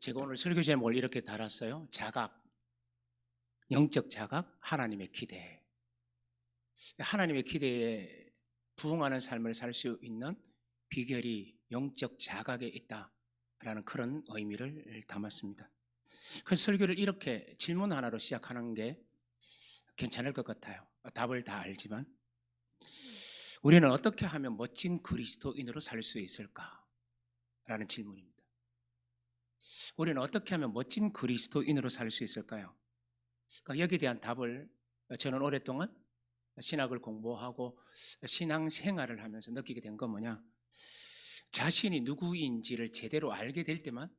제가 오늘 설교 제목을 이렇게 달았어요. 자각, 영적 자각, 하나님의 기대. 하나님의 기대에 부응하는 삶을 살 수 있는 비결이 영적 자각에 있다라는 그런 의미를 담았습니다. 그래서 설교를 이렇게 질문 하나로 시작하는 게 괜찮을 것 같아요. 답을 다 알지만 우리는 어떻게 하면 멋진 그리스도인으로 살 수 있을까라는 질문입니다. 우리는 어떻게 하면 멋진 그리스도인으로 살 수 있을까요? 그러니까 여기에 대한 답을 저는 오랫동안 신학을 공부하고 신앙 생활을 하면서 느끼게 된 건 뭐냐? 자신이 누구인지를 제대로 알게 될 때만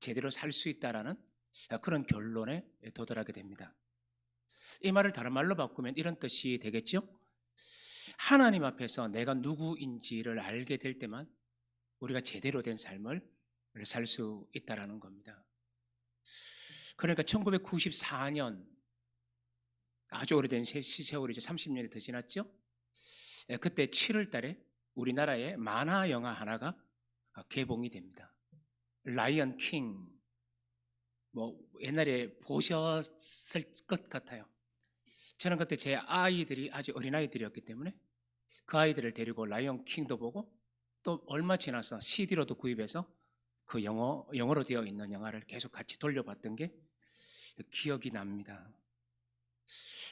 제대로 살 수 있다라는 그런 결론에 도달하게 됩니다. 이 말을 다른 말로 바꾸면 이런 뜻이 되겠죠? 하나님 앞에서 내가 누구인지를 알게 될 때만 우리가 제대로 된 삶을 살 수 있다라는 겁니다. 그러니까 1994년, 아주 오래된 세월이죠. 30년이 더 지났죠. 그때 7월 달에 우리나라에 만화 영화 하나가 개봉이 됩니다. 라이언 킹. 뭐 옛날에 보셨을 것 같아요. 저는 그때 제 아이들이 아주 어린아이들이었기 때문에 그 아이들을 데리고 라이언 킹도 보고 또 얼마 지나서 CD로도 구입해서 그 영어로 되어 있는 영화를 계속 같이 돌려봤던 게 기억이 납니다.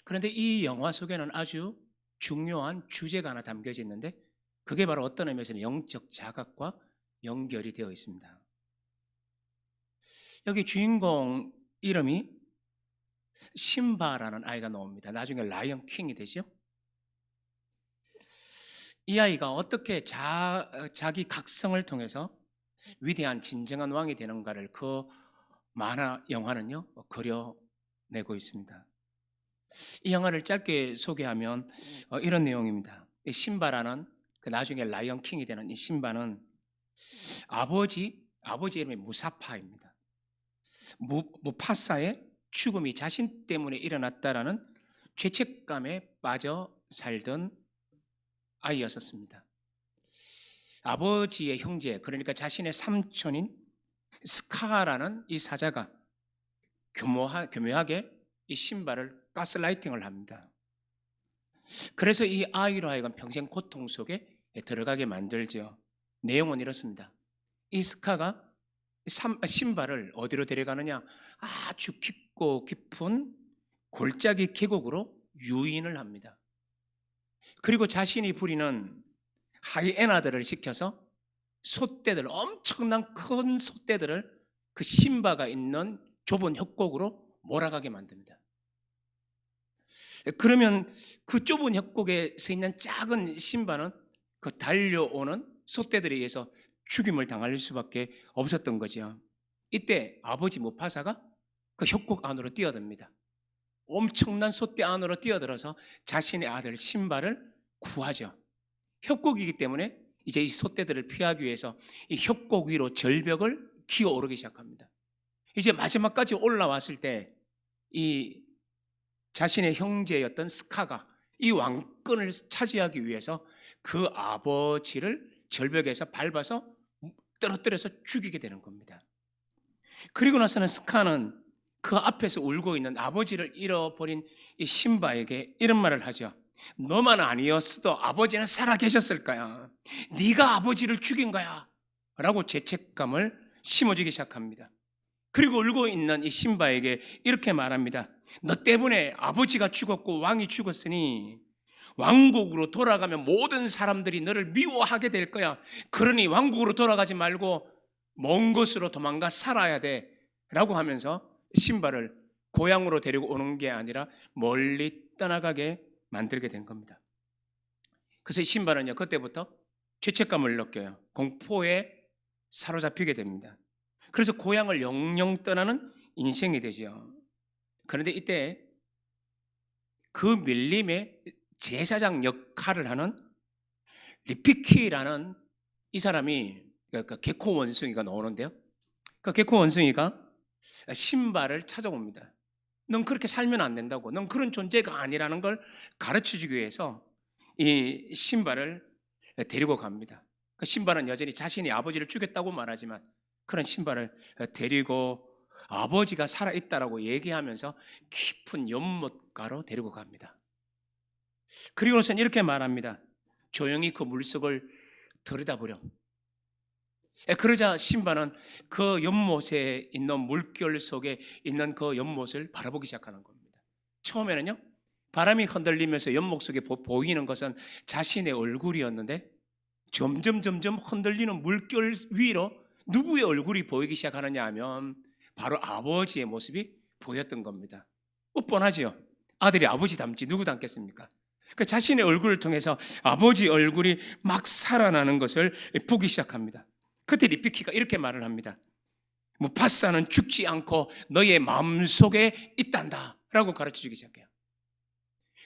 그런데 이 영화 속에는 아주 중요한 주제가 하나 담겨져 있는데 그게 바로 어떤 의미에서는 영적 자각과 연결이 되어 있습니다. 여기 주인공 이름이 심바라는 아이가 나옵니다. 나중에 라이언 킹이 되죠. 이 아이가 어떻게 자기 각성을 통해서 위대한 진정한 왕이 되는가를 그 만화 영화는요 그려내고 있습니다. 이 영화를 짧게 소개하면 이런 내용입니다. 이 심바라는 그 나중에 라이언 킹이 되는 이 심바는 아버지 이름이 무사파입니다. 무파사의 죽음이 자신 때문에 일어났다라는 죄책감에 빠져 살던 아이였었습니다. 아버지의 형제, 그러니까 자신의 삼촌인 스카라는 이 사자가 교묘하게 이 심바를 가스라이팅을 합니다. 그래서 이 아이로 하여금 평생 고통 속에 들어가게 만들죠. 내용은 이렇습니다. 이 스카가 심바를 어디로 데려가느냐? 아주 깊고 깊은 골짜기 계곡으로 유인을 합니다. 그리고 자신이 부리는 하이에나들을 시켜서 솥대들, 엄청난 큰 솥대들을 그 심바가 있는 좁은 협곡으로 몰아가게 만듭니다. 그러면 그 좁은 협곡에 있는 작은 심바는 그 달려오는 솥대들에 의해서 죽임을 당할 수밖에 없었던 거죠. 이때 아버지 무파사가 그 협곡 안으로 뛰어듭니다. 엄청난 솥대 안으로 뛰어들어서 자신의 아들 심바를 구하죠. 협곡이기 때문에 이제 이 솥대들을 피하기 위해서 이 협곡 위로 절벽을 기어오르기 시작합니다. 이제 마지막까지 올라왔을 때 이 자신의 형제였던 스카가 이 왕권을 차지하기 위해서 그 아버지를 절벽에서 밟아서 떨어뜨려서 죽이게 되는 겁니다. 그리고 나서는 스카는 그 앞에서 울고 있는 아버지를 잃어버린 이 심바에게 이런 말을 하죠. 너만 아니었어도 아버지는 살아 계셨을 거야. 네가 아버지를 죽인 거야 라고 죄책감을 심어주기 시작합니다. 그리고 울고 있는 이 심바에게 이렇게 말합니다. 너 때문에 아버지가 죽었고 왕이 죽었으니 왕국으로 돌아가면 모든 사람들이 너를 미워하게 될 거야. 그러니 왕국으로 돌아가지 말고 먼 곳으로 도망가 살아야 돼 라고 하면서 심바를 고향으로 데리고 오는 게 아니라 멀리 떠나가게 만들게 된 겁니다. 그래서 이 심바는요 그때부터 죄책감을 느껴요. 공포에 사로잡히게 됩니다. 그래서 고향을 영영 떠나는 인생이 되죠. 그런데 이때 그 밀림의 제사장 역할을 하는 리피키라는 이 사람이 그 개코 원숭이가 나오는데요. 그 개코 원숭이가 심바를 찾아옵니다. 넌 그렇게 살면 안 된다고, 넌 그런 존재가 아니라는 걸 가르쳐주기 위해서 이 심바를 데리고 갑니다. 그 심바는 여전히 자신이 아버지를 죽였다고 말하지만 그런 신발을 데리고 아버지가 살아있다라고 얘기하면서 깊은 연못가로 데리고 갑니다. 그리고선 이렇게 말합니다. 조용히 그 물속을 들여다보렴. 그러자 신바는 그 연못에 있는 물결 속에 있는 그 연못을 바라보기 시작하는 겁니다. 처음에는요, 바람이 흔들리면서 연못 속에 보이는 것은 자신의 얼굴이었는데 점점 흔들리는 물결 위로 누구의 얼굴이 보이기 시작하느냐 하면 바로 아버지의 모습이 보였던 겁니다. 뻔하지요. 아들이 아버지 닮지 누구 닮겠습니까? 그 자신의 얼굴을 통해서 아버지 얼굴이 막 살아나는 것을 보기 시작합니다. 그때 리피키가 이렇게 말을 합니다. 무파사는 죽지 않고 너의 마음속에 있단다 라고 가르쳐주기 시작해요.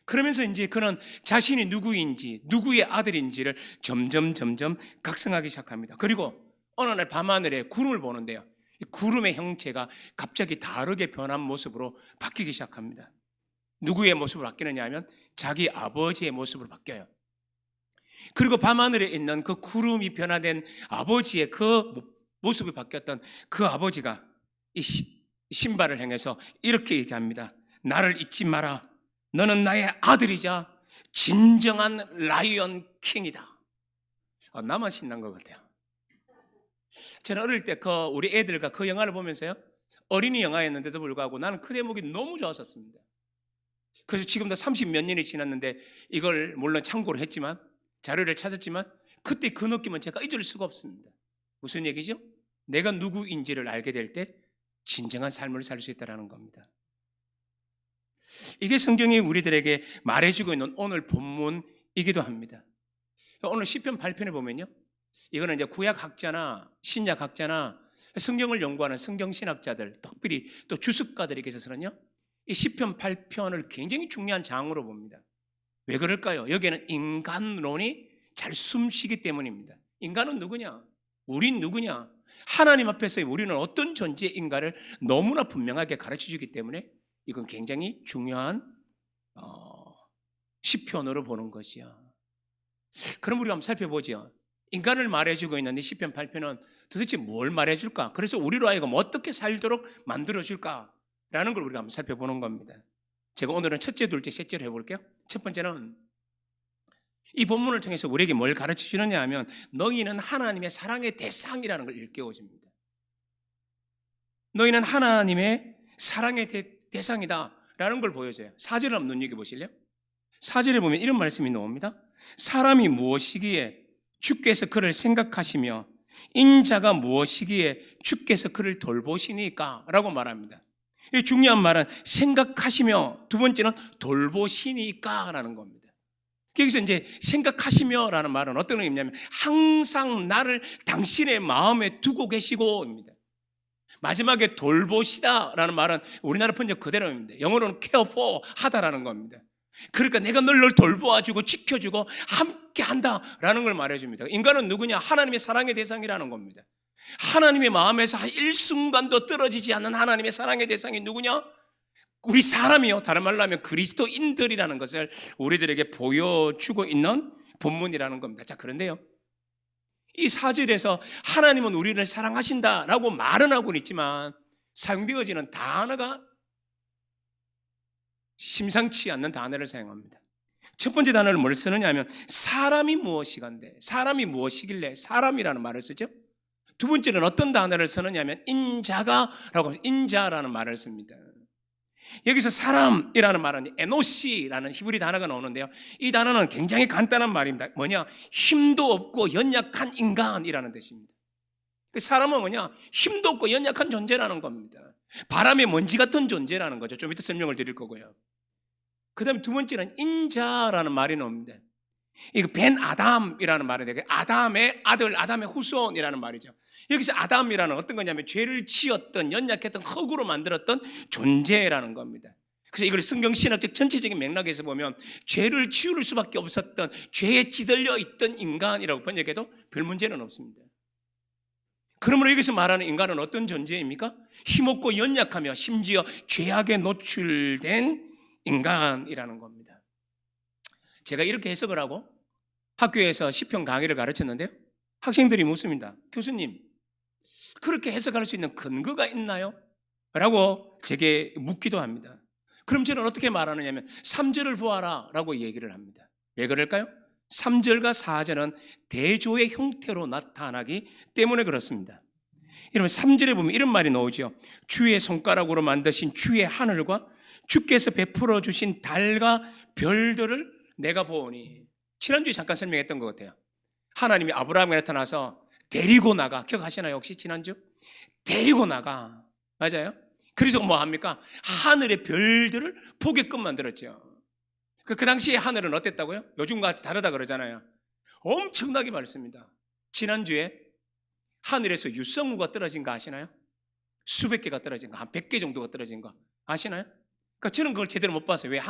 그러면서 이제 그는 자신이 누구인지, 누구의 아들인지를 점점 각성하기 시작합니다. 그리고 어느 날 밤하늘에 구름을 보는데요, 이 구름의 형체가 갑자기 다르게 변한 모습으로 바뀌기 시작합니다. 누구의 모습으로 바뀌느냐 하면 자기 아버지의 모습으로 바뀌어요. 그리고 밤하늘에 있는 그 구름이 변화된 아버지의 그 모습이 바뀌었던 그 아버지가 이 신발을 향해서 이렇게 얘기합니다. 나를 잊지 마라. 너는 나의 아들이자 진정한 라이언 킹이다. 나만 신난 것 같아요. 저는 어릴 때 우리 애들과 그 영화를 보면서요, 어린이 영화였는데도 불구하고 나는 그 대목이 너무 좋았었습니다. 그래서 지금도 30몇 년이 지났는데 이걸 물론 참고를 했지만, 자료를 찾았지만 그때 그 느낌은 제가 잊을 수가 없습니다. 무슨 얘기죠? 내가 누구인지를 알게 될 때 진정한 삶을 살 수 있다는 겁니다. 이게 성경이 우리들에게 말해주고 있는 오늘 본문이기도 합니다. 오늘 시편 8편에 보면요, 이거는 이제 구약학자나 신약학자나 성경을 연구하는 성경신학자들, 특별히 또 주석가들에게서는요, 이 시편 8편을 굉장히 중요한 장으로 봅니다. 왜 그럴까요? 여기에는 인간론이 잘 숨쉬기 때문입니다. 인간은 누구냐? 우린 누구냐? 하나님 앞에서 우리는 어떤 존재인가를 너무나 분명하게 가르쳐주기 때문에 이건 굉장히 중요한 시편으로 보는 것이야. 그럼 우리가 한번 살펴보죠. 인간을 말해주고 있는 이 시편 8편은 도대체 뭘 말해줄까? 그래서 우리로 하여금 어떻게 살도록 만들어줄까라는 걸 우리가 한번 살펴보는 겁니다. 제가 오늘은 첫째, 둘째, 셋째로 해볼게요. 첫 번째는 이 본문을 통해서 우리에게 뭘 가르쳐 주느냐 하면 너희는 하나님의 사랑의 대상이라는 걸 일깨워줍니다. 너희는 하나님의 사랑의 대상이다 라는 걸 보여줘요. 4절을 한번 눈여겨보실래요? 4절에 보면 이런 말씀이 나옵니다. 사람이 무엇이기에 주께서 그를 생각하시며 인자가 무엇이기에 주께서 그를 돌보시니까 라고 말합니다. 이 중요한 말은 생각하시며, 두 번째는 돌보시니까 라는 겁니다. 여기서 이제 생각하시며 라는 말은 어떤 의미냐면 항상 나를 당신의 마음에 두고 계시고입니다. 마지막에 돌보시다 라는 말은 우리나라 번역 그대로입니다. 영어로는 care for 하다라는 겁니다. 그러니까 내가 널 돌보아주고 지켜주고 함께 한다 라는 걸 말해줍니다. 인간은 누구냐? 하나님의 사랑의 대상이라는 겁니다. 하나님의 마음에서 일순간도 떨어지지 않는 하나님의 사랑의 대상이 누구냐? 우리 사람이요. 다른 말로 하면 그리스도인들이라는 것을 우리들에게 보여주고 있는 본문이라는 겁니다. 자, 그런데요, 이 4절에서 하나님은 우리를 사랑하신다라고 말은 하고는 있지만 사용되어지는 단어가 심상치 않는 단어를 사용합니다. 첫 번째 단어를 뭘 쓰느냐 하면 사람이 무엇이간데, 사람이 무엇이길래 사람이라는 말을 쓰죠. 두 번째는 어떤 단어를 쓰느냐 하면 인자가라고 하면서 인자라는 말을 씁니다. 여기서 사람이라는 말은 에노시라는 히브리 단어가 나오는데요, 이 단어는 굉장히 간단한 말입니다. 뭐냐? 힘도 없고 연약한 인간이라는 뜻입니다. 사람은 뭐냐? 힘도 없고 연약한 존재라는 겁니다. 바람의 먼지 같은 존재라는 거죠. 좀 이따 설명을 드릴 거고요. 그 다음에 두 번째는 인자라는 말이 나옵니다. 이거 벤 아담이라는 말인데 아담의 아들, 아담의 후손이라는 말이죠. 여기서 아담이라는 어떤 거냐면 죄를 지었던, 연약했던, 흙으로 만들었던 존재라는 겁니다. 그래서 이걸 성경신학적 전체적인 맥락에서 보면 죄를 지울 수밖에 없었던, 죄에 찌들려 있던 인간이라고 번역해도 별 문제는 없습니다. 그러므로 여기서 말하는 인간은 어떤 존재입니까? 힘없고 연약하며 심지어 죄악에 노출된 인간이라는 겁니다. 제가 이렇게 해석을 하고 학교에서 시편 강의를 가르쳤는데요, 학생들이 묻습니다. 교수님, 그렇게 해석할 수 있는 근거가 있나요? 라고 제게 묻기도 합니다. 그럼 저는 어떻게 말하느냐면 3절을 보아라 라고 얘기를 합니다. 왜 그럴까요? 3절과 4절은 대조의 형태로 나타나기 때문에 그렇습니다. 여러분 3절에 보면 이런 말이 나오죠. 주의 손가락으로 만드신 주의 하늘과 주께서 베풀어 주신 달과 별들을 내가 보오니. 지난주에 잠깐 설명했던 것 같아요. 하나님이 아브라함에 나타나서 데리고 나가. 기억하시나요 혹시 지난주? 데리고 나가. 맞아요? 그래서 뭐 합니까? 하늘의 별들을 보게끔 만들었죠. 그 당시에 하늘은 어땠다고요? 요즘과 다르다 그러잖아요. 엄청나게 많습니다. 지난주에 하늘에서 유성우가 떨어진 거 아시나요? 수백 개가 떨어진 거, 한 100개 정도가 떨어진 거 아시나요? 그러니까 저는 그걸 제대로 못 봤어요. 왜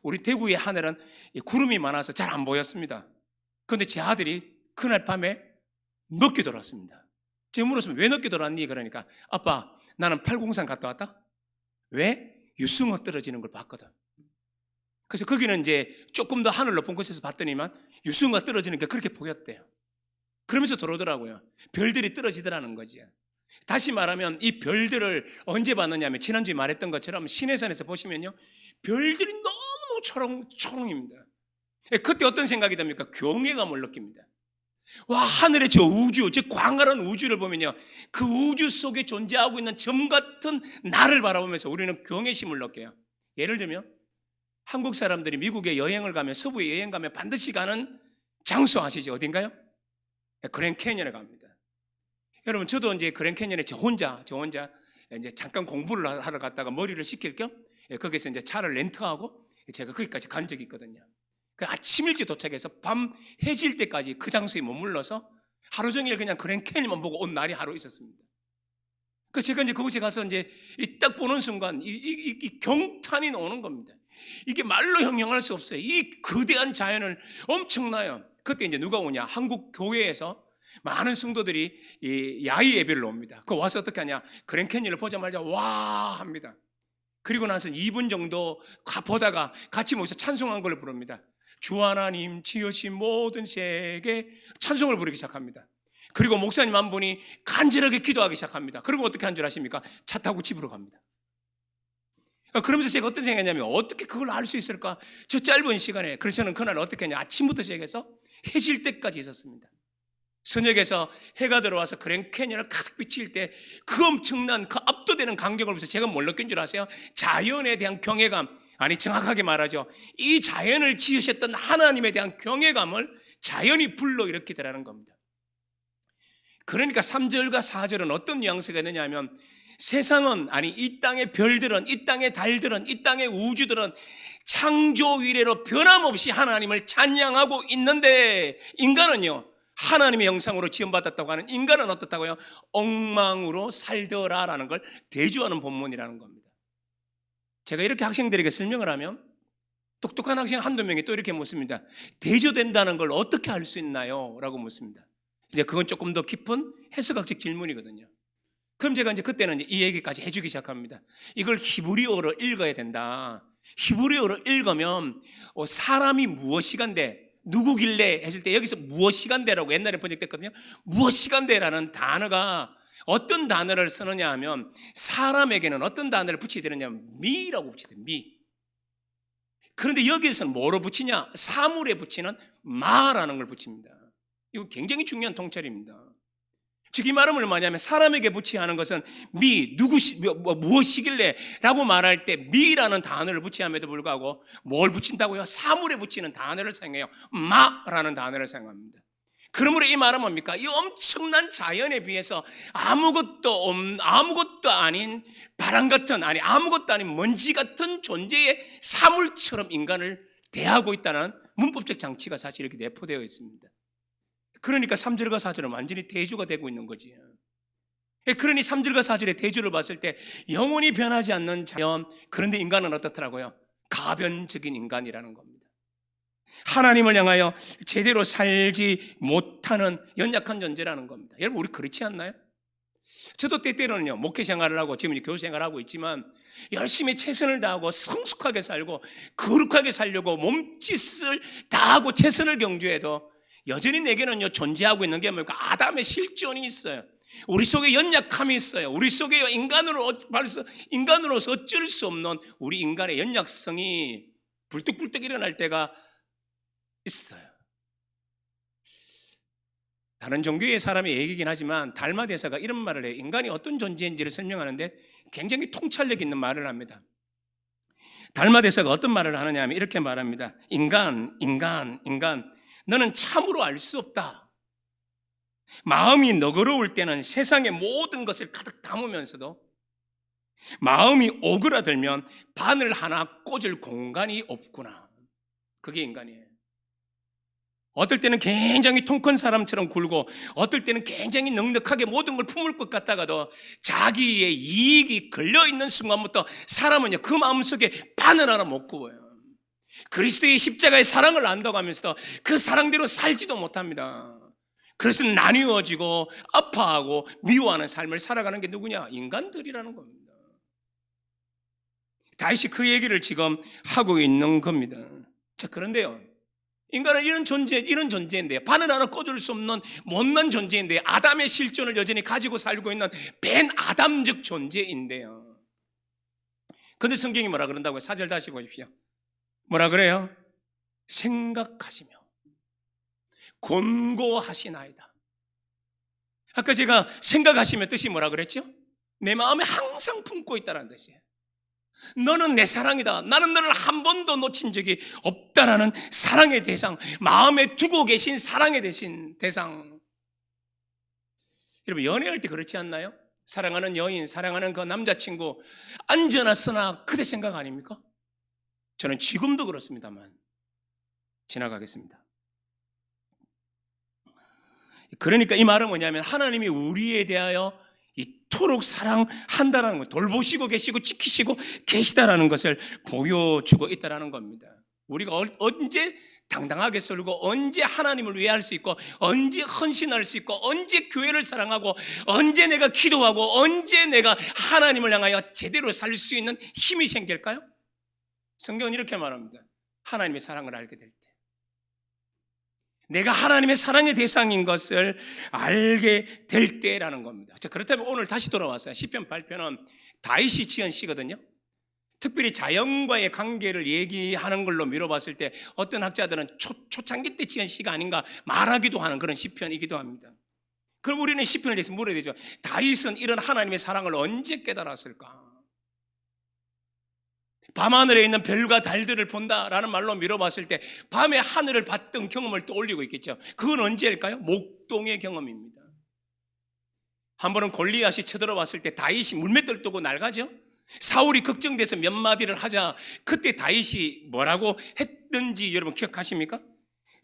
우리 대구의 하늘은 구름이 많아서 잘 안 보였습니다. 그런데 제 아들이 그날 밤에 늦게 돌아왔습니다. 제가 물었으면 왜 늦게 돌아왔니? 그러니까 아빠 나는 팔공산 갔다 왔다. 왜? 유성우 떨어지는 걸 봤거든. 그래서 거기는 이제 조금 더 하늘 높은 곳에서 봤더니만 유성우가 떨어지는 게 그렇게 보였대요. 그러면서 들어오더라고요. 별들이 떨어지더라는 거지. 다시 말하면 이 별들을 언제 봤느냐 하면 지난주에 말했던 것처럼 시내산에서 보시면요. 별들이 너무너무 초롱입니다. 그때 어떤 생각이 듭니까? 경외감을 느낍니다. 와, 하늘의 저 우주, 저 광활한 우주를 보면요. 그 우주 속에 존재하고 있는 점 같은 나를 바라보면서 우리는 경외심을 느껴요. 예를 들면 한국 사람들이 미국에 여행을 가면, 서부에 여행 가면 반드시 가는 장소 아시죠? 어딘가요? 그랜 캐니언에 갑니다. 여러분, 저도 이제 그랜 캐니언에 저 혼자 이제 잠깐 공부를 하러 갔다가 머리를 식힐 겸 거기서 이제 차를 렌트하고 제가 거기까지 간 적이 있거든요. 아침 일찍 도착해서 밤 해질 때까지 그 장소에 머물러서 하루 종일 그냥 그랜 캐니언만 보고 온 날이 하루 있었습니다. 제가 이제 그곳에 가서 이제 딱 보는 순간 이 경탄이 오는 겁니다. 이게 말로 형용할 수 없어요. 이 거대한 자연을 엄청나요. 그때 이제 누가 오냐? 한국 교회에서 많은 성도들이 이 야외 예배를 옵니다. 그 와서 어떻게 하냐? 그랜 캐니언을 보자마자 와 합니다. 그리고 나서 2분 정도 보다가 같이 모여서 찬송한 걸 부릅니다. 주 하나님 지으신 모든 세계 찬송을 부르기 시작합니다. 그리고 목사님 한 분이 간절하게 기도하기 시작합니다. 그리고 어떻게 한 줄 아십니까? 차 타고 집으로 갑니다. 그러면서 제가 어떤 생각했냐면 어떻게 그걸 알 수 있을까? 저 짧은 시간에. 그래서 저는 그날 어떻게 했냐? 아침부터 시작해서 해질 때까지 있었습니다. 저녁에서 해가 들어와서 그랜 캐니언을 가득 비칠 때 그 엄청난 그 압도되는 광경을 보면서 제가 뭘 느낀 줄 아세요? 자연에 대한 경외감, 아니 정확하게 말하죠. 이 자연을 지으셨던 하나님에 대한 경외감을 자연이 불러일으키더라는 겁니다. 그러니까 3절과 4절은 어떤 뉘앙스가 있느냐 하면 세상은, 아니 이 땅의 별들은, 이 땅의 달들은, 이 땅의 우주들은 창조 이래로 변함없이 하나님을 찬양하고 있는데 인간은요, 하나님의 형상으로 지음받았다고 하는 인간은 어떻다고요? 엉망으로 살더라라는 걸 대조하는 본문이라는 겁니다. 제가 이렇게 학생들에게 설명을 하면 똑똑한 학생 한두 명이 또 이렇게 묻습니다. 대조된다는 걸 어떻게 알 수 있나요? 라고 묻습니다. 이제 그건 조금 더 깊은 해석학적 질문이거든요. 그럼 제가 이제 그때는 이 얘기까지 해주기 시작합니다. 이걸 히브리어로 읽어야 된다. 히브리어로 읽으면 사람이 무엇이간데 누구길래 했을 때 여기서 무엇이간데라고 옛날에 번역됐거든요. 무엇이간데라는 단어가 어떤 단어를 쓰느냐 하면 사람에게는 어떤 단어를 붙여야 되느냐, 미라고 붙여야 돼요. 미. 그런데 여기서는 뭐로 붙이냐? 사물에 붙이는 마라는 걸 붙입니다. 이거 굉장히 중요한 통찰입니다. 즉 이 말은 뭐냐면 사람에게 붙여야 하는 것은 미, 무엇이길래 라고 말할 때 미라는 단어를 붙여야 함에도 불구하고 뭘 붙인다고요? 사물에 붙이는 단어를 사용해요. 마라는 단어를 사용합니다. 그러므로 이 말은 뭡니까? 이 엄청난 자연에 비해서 아무것도 아닌 바람 같은, 아니 아무것도 아닌 먼지 같은 존재의 사물처럼 인간을 대하고 있다는 문법적 장치가 사실 이렇게 내포되어 있습니다. 그러니까 3절과 4절은 완전히 대조가 되고 있는 거지. 그러니 3절과 4절의 대조를 봤을 때 영원히 변하지 않는 자연, 그런데 인간은 어떻더라고요? 가변적인 인간이라는 겁니다. 하나님을 향하여 제대로 살지 못하는 연약한 존재라는 겁니다. 여러분, 우리 그렇지 않나요? 저도 때때로는요, 목회 생활을 하고 지금 교회 생활을 하고 있지만 열심히 최선을 다하고 성숙하게 살고 거룩하게 살려고 몸짓을 다하고 최선을 경주해도 여전히 내게는요, 존재하고 있는 게 뭡니까? 아담의 실존이 있어요. 우리 속에 연약함이 있어요. 우리 속에 인간으로서 어쩔 수 없는 우리 인간의 연약성이 불뚝불뚝 일어날 때가 있어요. 다른 종교의 사람의 얘기긴 하지만 달마 대사가 이런 말을 해요. 인간이 어떤 존재인지를 설명하는데 굉장히 통찰력 있는 말을 합니다. 달마 대사가 어떤 말을 하느냐 하면 이렇게 말합니다. 인간, 너는 참으로 알 수 없다. 마음이 너그러울 때는 세상의 모든 것을 가득 담으면서도 마음이 오그라들면 바늘 하나 꽂을 공간이 없구나. 그게 인간이에요. 어떨 때는 굉장히 통 큰 사람처럼 굴고 어떨 때는 굉장히 넉넉하게 모든 걸 품을 것 같다가도 자기의 이익이 걸려있는 순간부터 사람은요 그 마음속에 바늘 하나 못 굽어요. 그리스도의 십자가의 사랑을 안다고 하면서도 그 사랑대로 살지도 못합니다. 그래서 나뉘어지고 아파하고 미워하는 삶을 살아가는 게 누구냐? 인간들이라는 겁니다. 다시 그 얘기를 지금 하고 있는 겁니다. 자, 그런데요, 인간은 이런 존재인데요, 바늘 하나 꽂을 수 없는 못난 존재인데요, 아담의 실존을 여전히 가지고 살고 있는 벤 아담적 존재인데요. 근데 성경이 뭐라 그런다고요? 4절 다시 보십시오. 뭐라 그래요? 생각하시며 곤고하시나이다. 아까 제가 생각하시며 뜻이 뭐라 그랬죠? 내 마음에 항상 품고 있다는 뜻이에요. 너는 내 사랑이다. 나는 너를 한 번도 놓친 적이 없다라는 사랑의 대상, 마음에 두고 계신 사랑의 대상. 여러분, 연애할 때 그렇지 않나요? 사랑하는 여인, 사랑하는 그 남자친구 안전하 쓰나 그대 생각 아닙니까? 저는 지금도 그렇습니다만 지나가겠습니다. 그러니까 이 말은 뭐냐면 하나님이 우리에 대하여 이토록 사랑한다라는 것, 돌보시고 계시고 지키시고 계시다라는 것을 보여주고 있다라는 겁니다. 우리가 언제 당당하게 살고 언제 하나님을 위해 할 수 있고 언제 헌신할 수 있고 언제 교회를 사랑하고 언제 내가 기도하고 언제 내가 하나님을 향하여 제대로 살 수 있는 힘이 생길까요? 성경은 이렇게 말합니다. 하나님의 사랑을 알게 될 때, 내가 하나님의 사랑의 대상인 것을 알게 될 때라는 겁니다. 자, 그렇다면 오늘 다시 돌아왔어요. 시편 8편은 다윗이 지은 시거든요. 특별히 자연과의 관계를 얘기하는 걸로 미뤄봤을 때 어떤 학자들은 초창기 때 지은 시가 아닌가 말하기도 하는 그런 시편이기도 합니다. 그럼 우리는 시편을 대해서 물어야 되죠. 다윗은 이런 하나님의 사랑을 언제 깨달았을까? 밤하늘에 있는 별과 달들을 본다라는 말로 미뤄봤을 때 밤에 하늘을 봤던 경험을 떠올리고 있겠죠. 그건 언제일까요? 목동의 경험입니다. 한 번은 골리앗이 쳐들어왔을 때 다윗이 물맷돌 뜨고 날가죠. 사울이 걱정돼서 몇 마디를 하자 그때 다윗이 뭐라고 했던지 여러분 기억하십니까?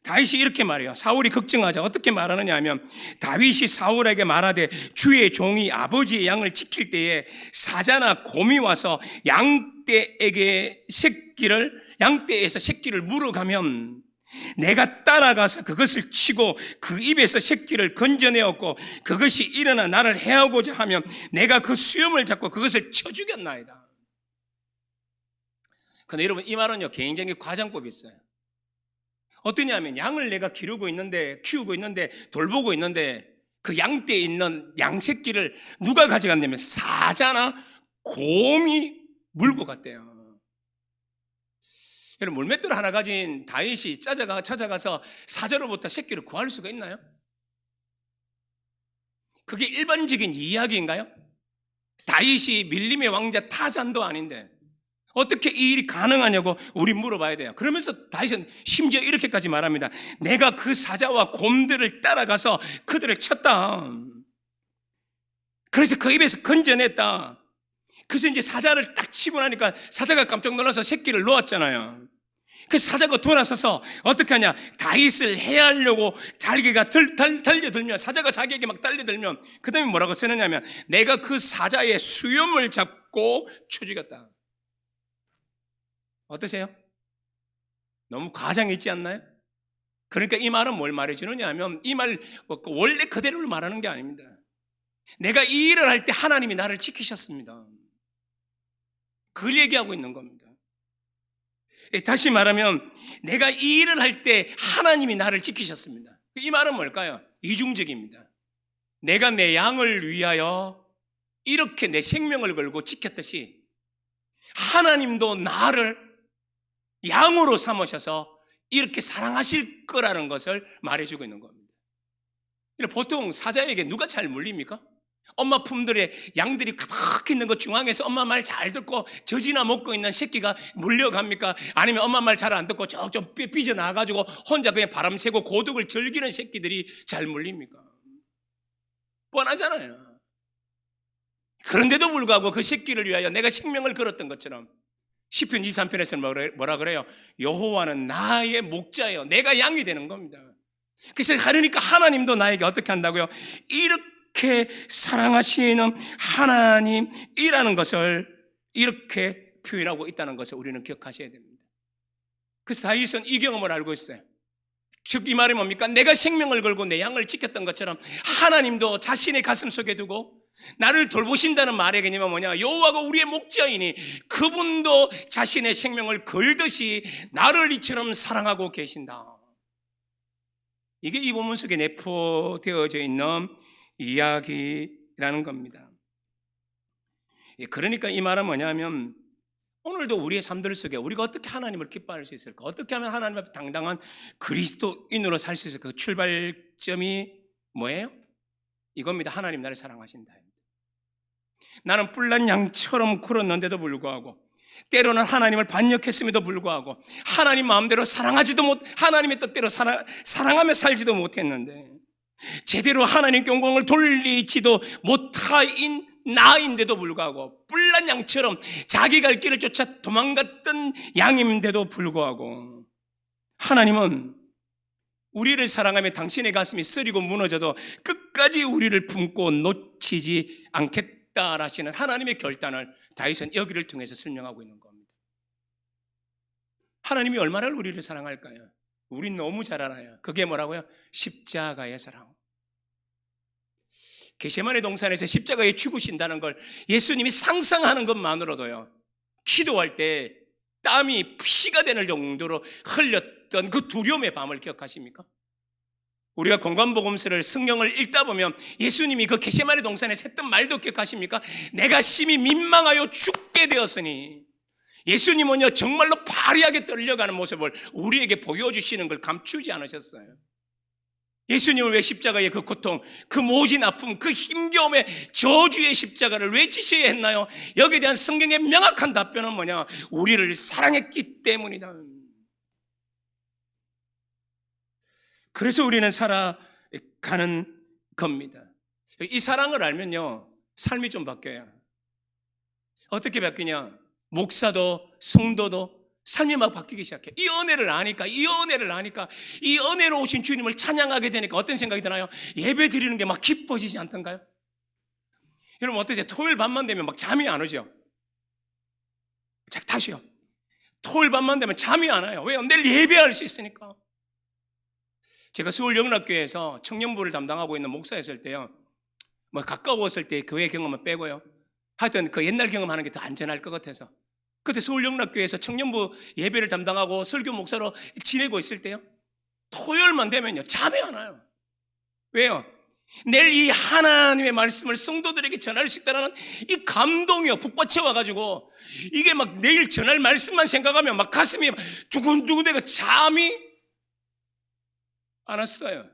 다윗이 이렇게 말해요. 사울이 걱정하자 어떻게 말하느냐 하면 다윗이 사울에게 말하되 주의 종이 아버지의 양을 지킬 때에 사자나 곰이 와서 양떼에서 새끼를 물어가면 내가 따라가서 그것을 치고 그 입에서 새끼를 건져내었고 그것이 일어나 나를 해하고자 하면 내가 그 수염을 잡고 그것을 쳐 죽였나이다. 그런데 여러분 이 말은요 굉장히 과장법이 있어요. 어떠냐면 양을 내가 키우고 있는데 돌보고 있는데 그 양떼에 있는 양새끼를 누가 가져갔냐면 사자나 곰이 물고 갔대요. 여러분 물맷돌 하나 가진 다윗이 찾아가서 사자로부터 새끼를 구할 수가 있나요? 그게 일반적인 이야기인가요? 다윗이 밀림의 왕자 타잔도 아닌데 어떻게 이 일이 가능하냐고 우리 물어봐야 돼요. 그러면서 다윗은 심지어 이렇게까지 말합니다. 내가 그 사자와 곰들을 따라가서 그들을 쳤다. 그래서 그 입에서 건져냈다. 그래서 이제 사자를 딱 치고 나니까 사자가 깜짝 놀라서 새끼를 놓았잖아요. 그 사자가 돌아서서 어떻게 하냐, 다윗을 해하려고 달개가 달려들면, 사자가 자기에게 막 달려들면 그 다음에 뭐라고 쓰느냐면 내가 그 사자의 수염을 잡고 쳐 죽였다. 어떠세요? 너무 과장이 있지 않나요? 그러니까 이 말은 뭘 말해주느냐 하면 이 말 원래 그대로를 말하는 게 아닙니다. 내가 이 일을 할 때 하나님이 나를 지키셨습니다. 그걸 얘기하고 있는 겁니다. 다시 말하면 내가 이 일을 할 때 하나님이 나를 지키셨습니다. 이 말은 뭘까요? 이중적입니다. 내가 내 양을 위하여 이렇게 내 생명을 걸고 지켰듯이 하나님도 나를 양으로 삼으셔서 이렇게 사랑하실 거라는 것을 말해주고 있는 겁니다. 보통 사자에게 누가 잘 물립니까? 엄마 품들에 양들이 가득 있는 것 중앙에서 엄마 말 잘 듣고 젖이나 먹고 있는 새끼가 물려갑니까? 아니면 엄마 말 잘 안 듣고 좀 삐져나가가지고 혼자 그냥 바람 쐬고 고독을 즐기는 새끼들이 잘 물립니까? 뻔하잖아요. 그런데도 불구하고 그 새끼를 위하여 내가 생명을 걸었던 것처럼 시편 23편에서는 뭐라 그래요? 여호와는 나의 목자예요. 내가 양이 되는 겁니다. 그래서 그러니까 하나님도 나에게 어떻게 한다고요? 이렇게 사랑하시는 하나님이라는 것을 이렇게 표현하고 있다는 것을 우리는 기억하셔야 됩니다. 그래서 다윗은 이 경험을 알고 있어요. 즉 이 말이 뭡니까? 내가 생명을 걸고 내 양을 지켰던 것처럼 하나님도 자신의 가슴 속에 두고 나를 돌보신다는 말의 개념은 뭐냐? 여호와가 우리의 목자이니 그분도 자신의 생명을 걸듯이 나를 이처럼 사랑하고 계신다. 이게 이 본문 속에 내포되어져 있는 이야기라는 겁니다. 그러니까 이 말은 뭐냐면 오늘도 우리의 삶들 속에 우리가 어떻게 하나님을 기뻐할 수 있을까? 어떻게 하면 하나님 앞에 당당한 그리스도인으로 살 수 있을까? 그 출발점이 뭐예요? 이겁니다. 하나님 나를 사랑하신다. 나는 뿔난 양처럼 굴었는데도 불구하고 때로는 하나님을 반역했음에도 불구하고 하나님 마음대로 하나님의 뜻대로 사랑하며 살지도 못했는데 제대로 하나님께 영광을 돌리지도 못하인 나인데도 불구하고 뿔난 양처럼 자기 갈 길을 쫓아 도망갔던 양인데도 불구하고 하나님은 우리를 사랑하며 당신의 가슴이 쓰리고 무너져도 끝까지 우리를 품고 놓치지 않겠다라시는 하나님의 결단을 다윗은 여기를 통해서 설명하고 있는 겁니다. 하나님이 얼마나 우리를 사랑할까요? 우린 너무 잘 알아요. 그게 뭐라고요? 십자가의 사랑. 겟세마네 동산에서 십자가에 죽으신다는 걸 예수님이 상상하는 것만으로도요, 기도할 때 땀이 피가 되는 정도로 흘렸던 그 두려움의 밤을 기억하십니까? 우리가 공관복음서를 성경을 읽다 보면 예수님이 그 겟세마네 동산에서 했던 말도 기억하십니까? 내가 심히 민망하여 죽게 되었으니, 예수님은요 정말로 파리하게 떨려가는 모습을 우리에게 보여주시는 걸 감추지 않으셨어요. 예수님은 왜 십자가의 그 고통, 그 모진 아픔, 그 힘겨움의 저주의 십자가를 왜 지셔야 했나요? 여기에 대한 성경의 명확한 답변은 뭐냐? 우리를 사랑했기 때문이다. 그래서 우리는 살아가는 겁니다. 이 사랑을 알면요 삶이 좀 바뀌어요. 어떻게 바뀌냐? 목사도 성도도 삶이 막 바뀌기 시작해. 이 은혜를 아니까 이 은혜로 오신 주님을 찬양하게 되니까 어떤 생각이 드나요? 예배 드리는 게 막 기뻐지지 않던가요? 여러분 어떠세요? 토요일 밤만 되면 막 잠이 안 오죠? 자, 다시요. 토요일 밤만 되면 잠이 안 와요. 왜요? 내일 예배할 수 있으니까. 제가 서울영락교회에서 청년부를 담당하고 있는 목사였을 때요, 뭐 가까웠을 때 교회 경험은 빼고요, 하여튼 그 옛날 경험하는 게 더 안전할 것 같아서 그때 서울영락교회에서 청년부 예배를 담당하고 설교 목사로 지내고 있을 때요, 토요일만 되면요 잠이 안 와요. 왜요? 내일 이 하나님의 말씀을 성도들에게 전할 수 있다는 이 감동이요 북받쳐 와가지고 이게 막 내일 전할 말씀만 생각하면 막 가슴이 두근두근대고 잠이 안 왔어요.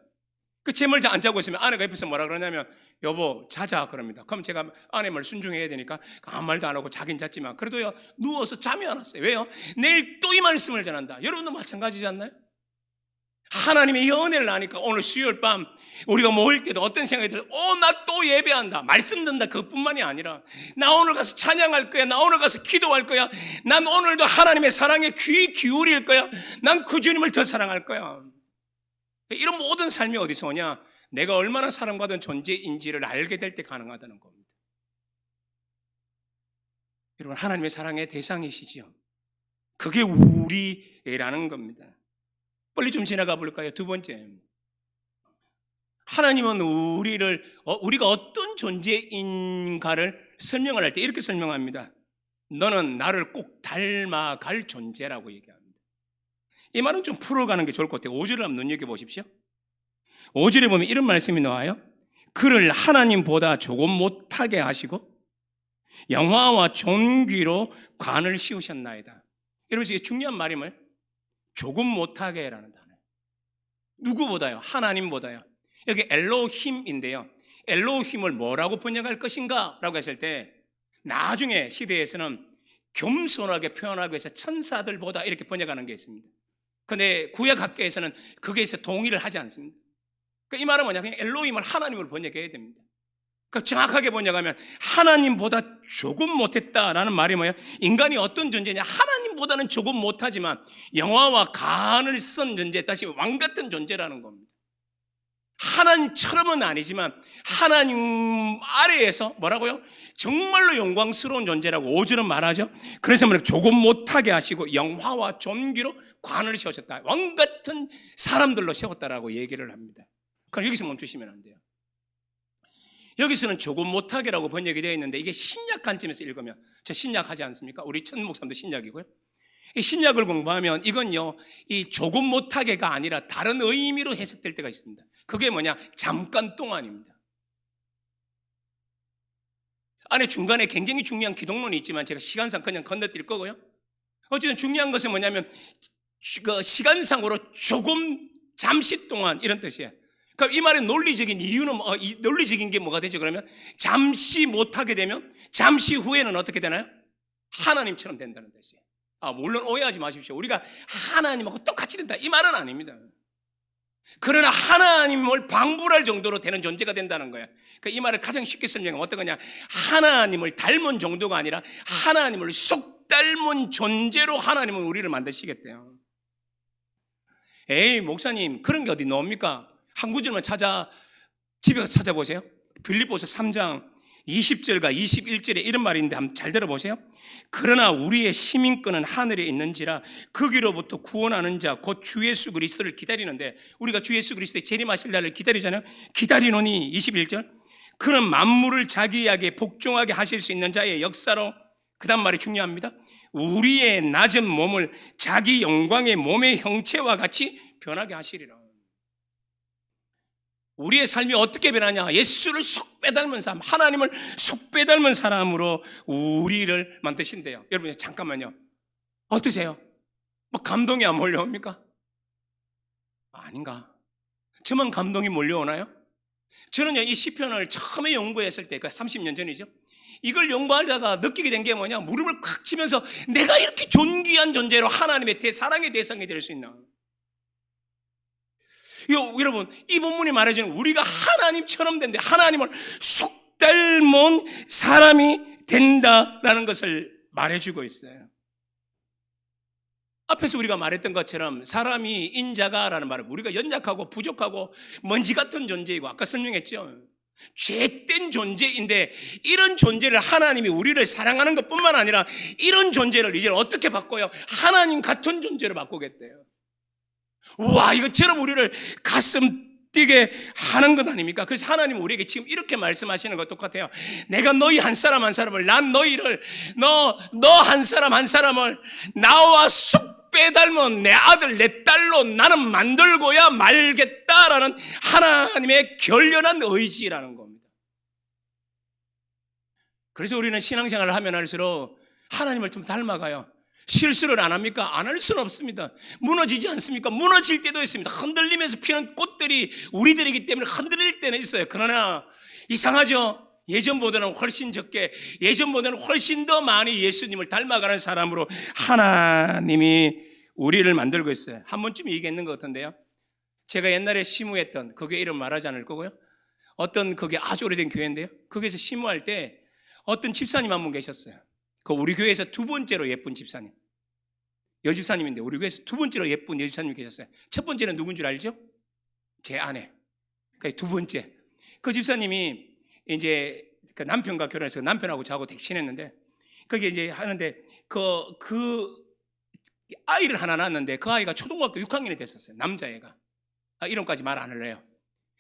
그 잠을 안 자고 있으면 아내가 옆에서 뭐라 그러냐면 여보 자자 그럽니다. 그럼 제가 아내 말 순종해야 되니까 아무 말도 안 하고 자긴 잤지만 그래도요 누워서 잠이 안 왔어요. 왜요? 내일 또 이 말씀을 전한다. 여러분도 마찬가지지 않나요? 하나님의 이 은혜를 아니까 오늘 수요일 밤 우리가 모일 때도 어떤 생각이 들어요? 나 또 예배한다, 말씀 듣는다, 그것뿐만이 아니라 나 오늘 가서 찬양할 거야, 나 오늘 가서 기도할 거야, 난 오늘도 하나님의 사랑에 귀 기울일 거야, 난 그 주님을 더 사랑할 거야. 이런 모든 삶이 어디서 오냐? 내가 얼마나 사랑받은 존재인지를 알게 될 때 가능하다는 겁니다. 여러분 하나님의 사랑의 대상이시죠. 그게 우리라는 겁니다. 빨리 좀 지나가 볼까요? 두 번째, 하나님은 우리가 어떤 존재인가를 설명을 할 때 이렇게 설명합니다. 너는 나를 꼭 닮아갈 존재라고 얘기합니다. 이 말은 좀 풀어가는 게 좋을 것 같아요. 5절을 한번 눈여겨보십시오. 5절에 보면 이런 말씀이 나와요. 그를 하나님보다 조금 못하게 하시고 영화와 존귀로 관을 씌우셨나이다. 여러분, 이게 중요한 말이 뭐예요? 조금 못하게 라는 단어. 누구보다요? 하나님보다요. 여기 엘로힘인데요. 엘로힘을 뭐라고 번역할 것인가? 라고 했을 때 나중에 시대에서는 겸손하게 표현하기 위해서 천사들보다 이렇게 번역하는 게 있습니다. 그런데 구약학계에서는 거기에서 동의를 하지 않습니다. 그러니까 이 말은 뭐냐? 그냥 엘로힘을 하나님으로 번역해야 됩니다. 그러니까 정확하게 번역하면 하나님보다 조금 못했다라는 말이 뭐예요? 인간이 어떤 존재냐? 하나님보다는 조금 못하지만 영화와 간을 쓴 존재, 다시 왕 같은 존재라는 겁니다. 하나님처럼은 아니지만 하나님 아래에서 뭐라고요? 정말로 영광스러운 존재라고 5절은 말하죠. 그래서 조금 못하게 하시고 영화와 존귀로 관을 세우셨다. 왕 같은 사람들로 세웠다라고 얘기를 합니다. 그럼 여기서 멈추시면 안 돼요. 여기서는 조금 못하게라고 번역이 되어 있는데 이게 신약 관점에서 읽으면, 저 신약 하지 않습니까? 우리 천 목사님도 신약이고요. 이 신약을 공부하면 이건요, 이 조금 못하게가 아니라 다른 의미로 해석될 때가 있습니다. 그게 뭐냐? 잠깐 동안입니다. 안에 중간에 굉장히 중요한 기독론이 있지만 제가 시간상 그냥 건너뛸 거고요. 어쨌든 중요한 것은 뭐냐면 그 시간상으로 조금 잠시 동안 이런 뜻이에요. 그럼 이 말의 논리적인 이유는 논리적인 게 뭐가 되죠? 그러면 잠시 못하게 되면 잠시 후에는 어떻게 되나요? 하나님처럼 된다는 뜻이에요. 물론 오해하지 마십시오. 우리가 하나님하고 똑같이 된다 이 말은 아닙니다. 그러나 하나님을 방불할 정도로 되는 존재가 된다는 거예요. 그러니까 이 말을 가장 쉽게 설명하면 어떤 거냐? 하나님을 닮은 정도가 아니라 하나님을 쏙 닮은 존재로 하나님은 우리를 만드시겠대요. 에이 목사님, 그런 게 어디 나옵니까? 한 구절만 집에 가서 찾아보세요. 빌립보서 3장 20절과 21절에 이런 말이 있는데 한번 잘 들어보세요. 그러나 우리의 시민권은 하늘에 있는지라 거기로부터 구원하는 자 곧 주 예수 그리스도를 기다리는데, 우리가 주 예수 그리스도의 재림하실 날을 기다리잖아요. 기다리노니 21절, 그는 만물을 자기에게 복종하게 하실 수 있는 자의 역사로, 그 다음 말이 중요합니다. 우리의 낮은 몸을 자기 영광의 몸의 형체와 같이 변하게 하시리라. 우리의 삶이 어떻게 변하냐? 예수를 속 빼닮은 사람, 하나님을 속 빼닮은 사람으로 우리를 만드신대요. 여러분 잠깐만요. 어떠세요? 감동이 안 몰려옵니까? 아닌가? 저만 감동이 몰려오나요? 저는요, 이 시편을 처음에 연구했을 때, 30년 전이죠. 이걸 연구하다가 느끼게 된 게 뭐냐? 무릎을 콱 치면서 내가 이렇게 존귀한 존재로 하나님의 사랑의 대상이 될 수 있나? 여러분, 이 본문이 말해주는 우리가 하나님처럼 된다, 하나님을 속 닮은 사람이 된다라는 것을 말해주고 있어요. 앞에서 우리가 말했던 것처럼 사람이 인자가라는 말은 우리가 연약하고 부족하고 먼지 같은 존재이고, 아까 설명했죠. 죄된 존재인데 이런 존재를 하나님이 우리를 사랑하는 것뿐만 아니라 이런 존재를 이제 어떻게 바꿔요? 하나님 같은 존재로 바꾸겠대요. 우와, 이것처럼 우리를 가슴 뛰게 하는 것 아닙니까? 그래서 하나님은 우리에게 지금 이렇게 말씀하시는 것 똑같아요. 내가 너희 한 사람 한 사람을, 난 너희를, 너 한 사람 한 사람을 나와 쏙 빼닮은 내 아들 내 딸로 나는 만들고야 말겠다라는 하나님의 결연한 의지라는 겁니다. 그래서 우리는 신앙생활을 하면 할수록 하나님을 좀 닮아가요. 실수를 안 합니까? 안 할 수는 없습니다. 무너지지 않습니까? 무너질 때도 있습니다. 흔들리면서 피는 꽃들이 우리들이기 때문에 흔들릴 때는 있어요. 그러나 이상하죠? 예전보다는 훨씬 적게, 예전보다는 훨씬 더 많이 예수님을 닮아가는 사람으로 하나님이 우리를 만들고 있어요. 한 번쯤 얘기했는 것 같은데요, 제가 옛날에 시무했던 그 교회 이름 말하지 않을 거고요, 어떤 그게 아주 오래된 교회인데요, 거기에서 시무할 때 어떤 집사님 한 분 계셨어요. 그 우리 교회에서 두 번째로 예쁜 집사님, 여집사님인데 우리 교회에서 두 번째로 예쁜 여집사님이 계셨어요. 첫 번째는 누군 줄 알죠? 제 아내. 그러니까 두 번째, 그 집사님이 이제 그 남편과 결혼해서 남편하고 저하고 택신했는데, 거기 이제 하는데 그 아이를 하나 낳았는데 그 아이가 초등학교 6학년이 됐었어요. 남자애가. 이름까지 말 안 할래요.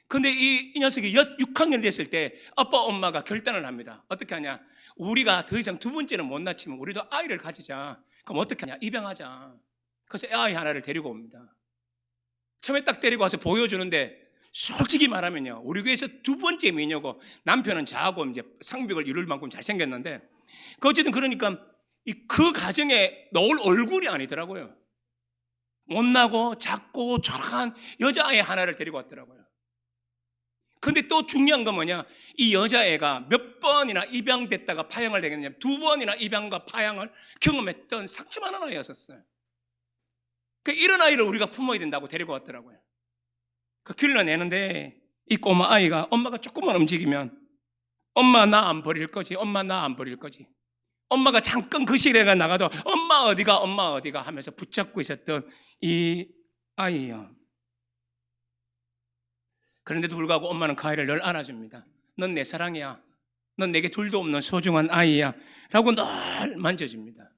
근데 이 녀석이 6학년 됐을 때 아빠 엄마가 결단을 합니다. 어떻게 하냐? 우리가 더 이상 두 번째는 못 낳지만 우리도 아이를 가지자. 그럼 어떻게 하냐? 입양하자. 그래서 아이 하나를 데리고 옵니다. 처음에 딱 데리고 와서 보여주는데 솔직히 말하면요, 우리 교회에서 두 번째 미녀고 남편은 저하고 이제 상벽을 이룰 만큼 잘생겼는데, 어쨌든 그러니까 그 가정에 넣을 얼굴이 아니더라고요. 못나고 작고 초라한 여자아이 하나를 데리고 왔더라고요. 근데 또 중요한 건 뭐냐, 이 여자애가 몇 번이나 입양됐다가 파양을 되겠느냐, 두 번이나 입양과 파양을 경험했던 상처많은 아이였었어요. 이런 아이를 우리가 품어야 된다고 데리고 왔더라고요. 길러내는데 이 꼬마 아이가 엄마가 조금만 움직이면 엄마 나 안 버릴 거지, 엄마 나 안 버릴 거지, 엄마가 잠깐 그 시내가 나가도 엄마 어디가 엄마 어디가 하면서 붙잡고 있었던 이 아이요. 그런데도 불구하고 엄마는 그 아이를 늘 안아줍니다. 넌 내 사랑이야, 넌 내게 둘도 없는 소중한 아이야 라고 늘 만져줍니다.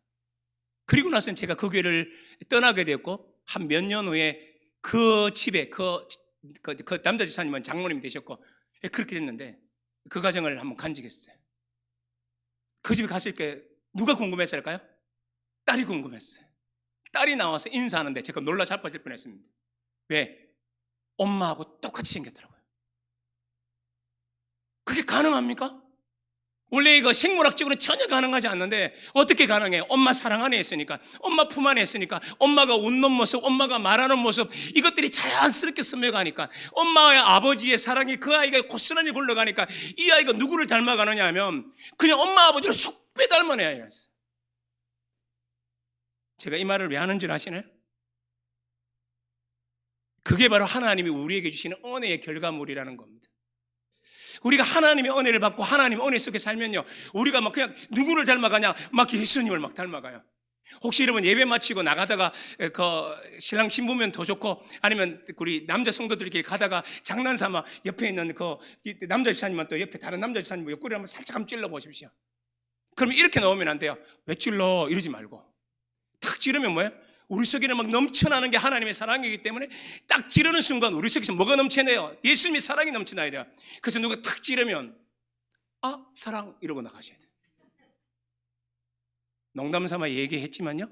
그리고 나서는 제가 그 교회를 떠나게 되었고, 한 몇 년 후에 그 집에 그 남자 집사님은 장로님이 되셨고, 그렇게 됐는데 그 가정을 한번 간직했어요. 그 집에 갔을 때 누가 궁금했을까요? 딸이 궁금했어요. 딸이 나와서 인사하는데 제가 놀라 자빠질 뻔했습니다. 왜? 엄마하고 똑같이 생겼더라고요. 그게 가능합니까? 원래 이거 생물학적으로 전혀 가능하지 않는데 어떻게 가능해요? 엄마 사랑 안에 있으니까, 엄마 품 안에 있으니까, 엄마가 웃는 모습, 엄마가 말하는 모습, 이것들이 자연스럽게 스며가니까, 엄마의 아버지의 사랑이 그 아이가 고스란히 굴러가니까 이 아이가 누구를 닮아가느냐 하면 그냥 엄마 아버지를 쏙 빼닮은 아이였어요. 제가 이 말을 왜 하는 줄 아시나요? 그게 바로 하나님이 우리에게 주시는 은혜의 결과물이라는 겁니다. 우리가 하나님의 은혜를 받고 하나님의 은혜 속에 살면요, 우리가 막 그냥 누구를 닮아가냐, 막 예수님을 막 닮아가요. 혹시 여러분 예배 마치고 나가다가 그 신랑 신부면 더 좋고, 아니면 우리 남자 성도들끼리 가다가 장난삼아 옆에 있는 그 남자 집사님만 또 옆에 다른 남자 집사님 옆구리 한번 살짝 한번 찔러 보십시오. 그러면 이렇게 넣으면 안 돼요. 왜 찔러? 이러지 말고 탁 찌르면 뭐예요? 우리 속에는 막 넘쳐나는 게 하나님의 사랑이기 때문에 딱 찌르는 순간 우리 속에서 뭐가 넘쳐나요? 예수님의 사랑이 넘쳐나야 돼요. 그래서 누가 탁 찌르면 아 사랑 이러고 나가셔야 돼요. 농담 삼아 얘기했지만요,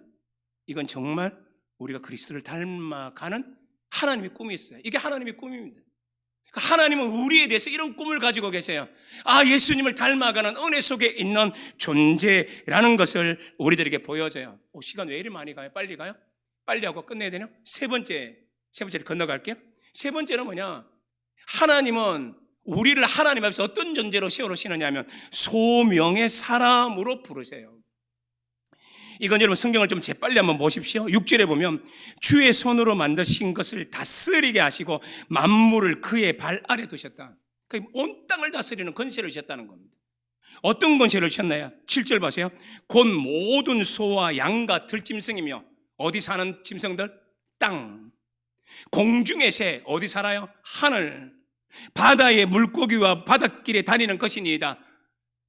이건 정말 우리가 그리스도를 닮아가는 하나님의 꿈이 있어요. 이게 하나님의 꿈입니다. 하나님은 우리에 대해서 이런 꿈을 가지고 계세요. 아, 예수님을 닮아가는 은혜 속에 있는 존재라는 것을 우리들에게 보여줘요. 시간 왜 이리 많이 가요? 빨리 가요? 빨리 하고 끝내야 되나? 세 번째로 건너갈게요. 세 번째는 뭐냐? 하나님은 우리를 하나님 앞에서 어떤 존재로 세워놓으시느냐 하면 소명의 사람으로 부르세요. 이건 여러분 성경을 좀 재빨리 한번 보십시오. 6절에 보면 주의 손으로 만드신 것을 다스리게 하시고 만물을 그의 발 아래 두셨다. 온 땅을 다스리는 권세를 주셨다는 겁니다. 어떤 권세를 주셨나요? 7절 보세요. 곧 모든 소와 양과 들짐승이며, 어디 사는 짐승들? 땅. 공중의 새, 어디 살아요? 하늘. 바다의 물고기와 바닷길에 다니는 것이니이다.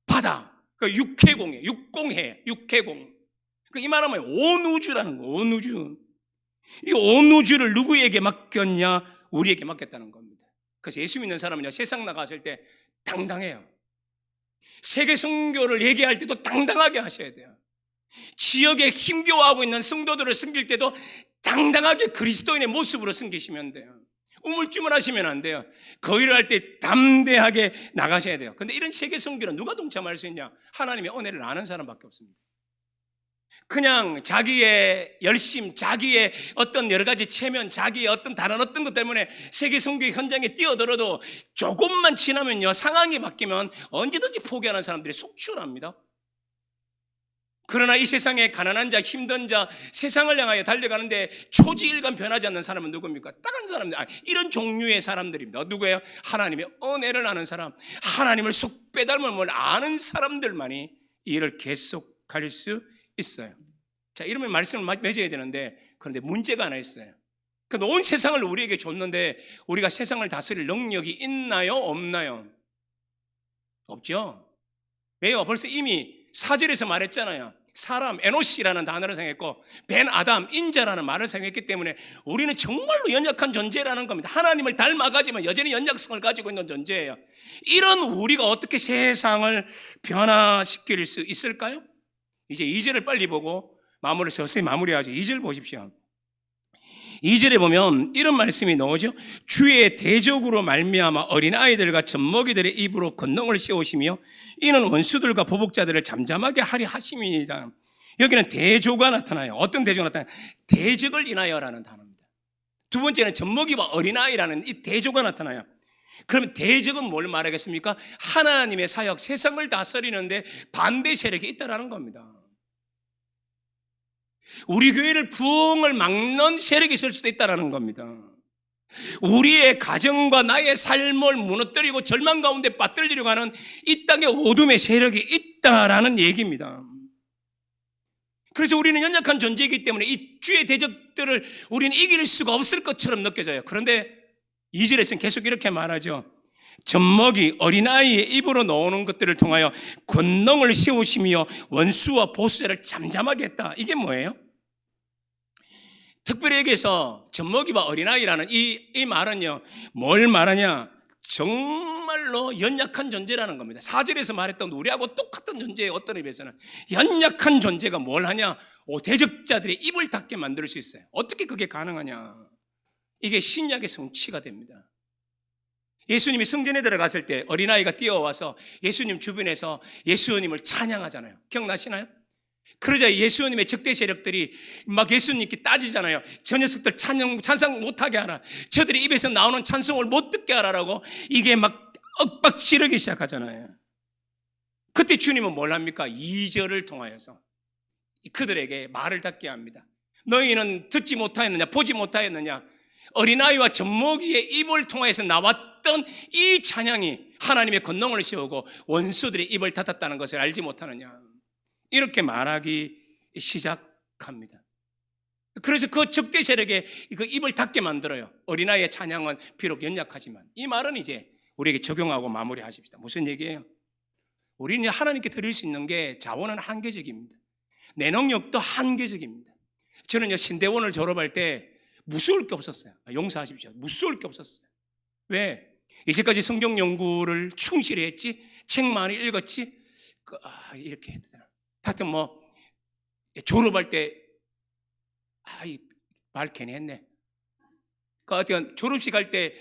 바다, 육해공이에요. 육해공. 이 말하면 온 우주라는 거예요. 온 우주. 이 온 우주를 누구에게 맡겼냐? 우리에게 맡겼다는 겁니다. 그래서 예수 믿는 사람은요, 세상 나가실 때 당당해요. 세계 선교를 얘기할 때도 당당하게 하셔야 돼요. 지역에 힘겨워하고 있는 성도들을 섬길 때도 당당하게 그리스도인의 모습으로 섬기시면 돼요. 우물쭈물하시면 안 돼요. 거의를 할 때 담대하게 나가셔야 돼요. 근데 이런 세계 선교는 누가 동참할 수 있냐? 하나님의 은혜를 아는 사람밖에 없습니다. 그냥 자기의 열심, 자기의 어떤 여러 가지 체면, 자기의 어떤 다른 어떤 것 때문에 세계 선교의 현장에 뛰어들어도 조금만 지나면요, 상황이 바뀌면 언제든지 포기하는 사람들이 속출합니다. 그러나 이 세상에 가난한 자, 힘든 자, 세상을 향하여 달려가는데 초지일간 변하지 않는 사람은 누굽니까? 딱 한 사람들, 이런 종류의 사람들입니다. 누구예요? 하나님의 은혜를 아는 사람, 하나님을 쑥 빼닮음을 아는 사람들만이 이 일을 계속할 수 있어요. 자, 이러면 말씀을 맺어야 되는데, 그런데 문제가 하나 있어요. 그러니까 온 세상을 우리에게 줬는데 우리가 세상을 다스릴 능력이 있나요? 없나요? 없죠. 왜요? 벌써 이미 4절에서 말했잖아요. 사람, 에노시라는 단어를 사용했고 벤 아담, 인자라는 말을 사용했기 때문에 우리는 정말로 연약한 존재라는 겁니다. 하나님을 닮아가지만 여전히 연약성을 가지고 있는 존재예요. 이런 우리가 어떻게 세상을 변화시킬 수 있을까요? 이제 2절을 빨리 보고 서서히 마무리하죠. 2절 보십시오. 2절에 보면 이런 말씀이 나오죠. 주의 대적으로 말미암아 어린아이들과 젖먹이들의 입으로 권능을 씌우시며 이는 원수들과 보복자들을 잠잠하게 하리 하심이니이다. 여기는 대조가 나타나요. 어떤 대조가 나타나요? 대적을 인하여라는 단어입니다. 두 번째는 젖먹이와 어린아이라는 이 대조가 나타나요. 그러면 대적은 뭘 말하겠습니까? 하나님의 사역, 세상을 다스리는데 반대 세력이 있다라는 겁니다. 우리 교회를 부흥을 막는 세력이 있을 수도 있다는 겁니다. 우리의 가정과 나의 삶을 무너뜨리고 절망 가운데 빠뜨리려고 하는 이 땅의 어둠의 세력이 있다라는 얘기입니다. 그래서 우리는 연약한 존재이기 때문에 이 주의 대적들을 우리는 이길 수가 없을 것처럼 느껴져요. 그런데 2절에서는 계속 이렇게 말하죠. 젖먹이 어린아이의 입으로 나오는 것들을 통하여 권능을 씌우시며 원수와 보수자를 잠잠하게 했다. 이게 뭐예요? 특별히 여기서 젖먹이와 어린아이라는 이 말은요, 뭘 말하냐? 정말로 연약한 존재라는 겁니다. 4절에서 말했던 우리하고 똑같은 존재예요. 어떤 의미에서는 연약한 존재가 뭘 하냐? 대적자들의 입을 닫게 만들 수 있어요. 어떻게 그게 가능하냐? 이게 신약의 성취가 됩니다. 예수님이 성전에 들어갔을 때 어린아이가 뛰어와서 예수님 주변에서 예수님을 찬양하잖아요. 기억나시나요? 그러자 예수님의 적대 세력들이 막 예수님께 따지잖아요. 저 녀석들 찬양 못하게 하라. 저들의 입에서 나오는 찬송을 못 듣게 하라라고 이게 막 엇박 지르기 시작하잖아요. 그때 주님은 뭘 합니까? 2절을 통하여서 그들에게 말을 닫게 합니다. 너희는 듣지 못하였느냐? 보지 못하였느냐? 어린아이와 젖먹이의 입을 통해서 나왔던 이 찬양이 하나님의 권능을 씌우고 원수들의 입을 닫았다는 것을 알지 못하느냐? 이렇게 말하기 시작합니다. 그래서 그 적대 세력의 그 입을 닫게 만들어요. 어린아이의 찬양은 비록 연약하지만. 이 말은 이제 우리에게 적용하고 마무리하십시다. 무슨 얘기예요? 우리는 하나님께 드릴 수 있는 게 자원은 한계적입니다. 내 능력도 한계적입니다. 저는요, 신대원을 졸업할 때 무서울 게 없었어요. 용서하십시오. 무서울 게 없었어요. 왜? 이제까지 성경 연구를 충실히 했지, 책 많이 읽었지, 이렇게 해야 되나. 하여튼 졸업할 때, 말 괜히 했네. 하여튼 졸업식 할 때